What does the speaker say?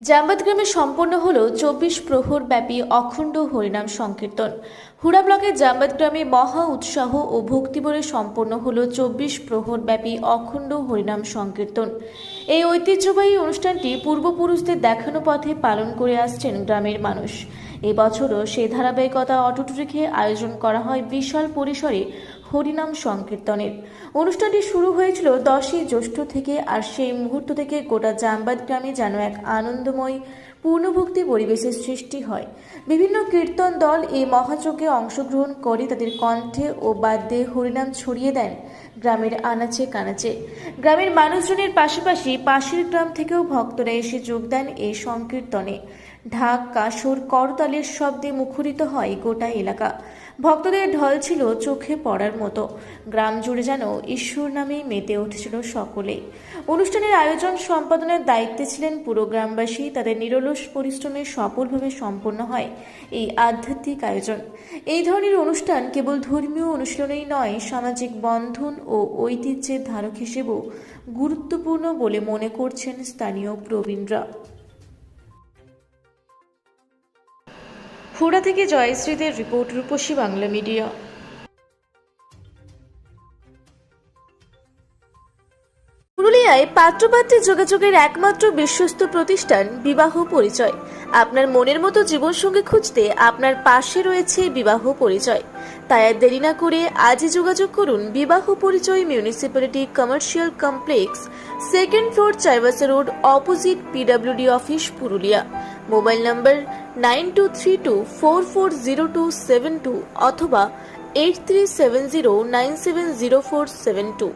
জামবাদ গ্রামে সম্পন্ন হল ২৪ প্রহর ব্যাপী অখণ্ড হরিনাম সংকীর্তন। হুড়া ব্লকের জামবাদ গ্রামে মহা উৎসাহ ও ভক্তিভরে সম্পন্ন হল ২৪ প্রহর ব্যাপী অখণ্ড হরিনাম সংকীর্তন। এই ঐতিহ্যবাহী অনুষ্ঠানটি পূর্বপুরুষদের দেখানো পথে পালন করে আসছেন গ্রামের মানুষ। এবছরও সেই ধারাবাহিকতা অটুট রেখে আয়োজন করা হয় বিশাল পরিসরে হরিনাম সংকীর্তনের। অনুষ্ঠানটি শুরু হয়েছিল 10ই জ্যৈষ্ঠ থেকে, আর সেই মুহূর্ত থেকে গোটা জামবাদ গ্রামে যেন এক আনন্দময় পূর্ণভক্তি পরিবেশের সৃষ্টি হয়। বিভিন্ন কীর্তন দল এই মহাযজ্ঞে অংশগ্রহণ করে তাদের কণ্ঠে ও বাদ্যে হরিনাম ছড়িয়ে দেন গ্রামের আনাচে কানাচে। গ্রামের মানুষজনের পাশাপাশি পাশের গ্রাম থেকেও ভক্তরা এসে যোগ দেন এই সংকীর্তনে। ঢাক, কাসর, করতালের শব্দে মুখরিত হয় গোটা এলাকা। ভক্তদের ঢল ছিল চোখে পড়ার মতো। গ্রাম জুড়ে যেন ঈশ্বর নামেই মেতে উঠেছিল সকলেই। অনুষ্ঠানের আয়োজন সম্পাদনের দায়িত্বে ছিলেন পুরো গ্রামবাসী। তাদের নিরলস পরিশ্রমে সফলভাবে সম্পন্ন হয় এই আধ্যাত্মিক আয়োজন। এই ধরনের অনুষ্ঠান কেবল ধর্মীয় অনুশীলনেই নয়, সামাজিক বন্ধন ও ঐতিহ্যের ধারক হিসেবেও গুরুত্বপূর্ণ বলে মনে করছেন স্থানীয় প্রবীণরা। হুড়া থেকে জয়শ্রীদের রিপোর্ট, রূপসী বাংলা মিডিয়া। পুরুলিয়ায় পাত্রপাত্রী যোগাযোগের একমাত্র বিশ্বস্ত প্রতিষ্ঠান বিবাহ পরিচয়। আপনার মনের মতো জীবনসঙ্গী খুঁজতে আপনার পাশে রয়েছে বিবাহ পরিচয়। তাই আর দেরি না করে আজই যোগাযোগ করুন বিবাহ পরিচয়, municipality commercial complex, 2nd floor, Chaibasa road, opposite PWD office, Purulia. Mobile নম্বর 9232440272 অথবা 8370970472।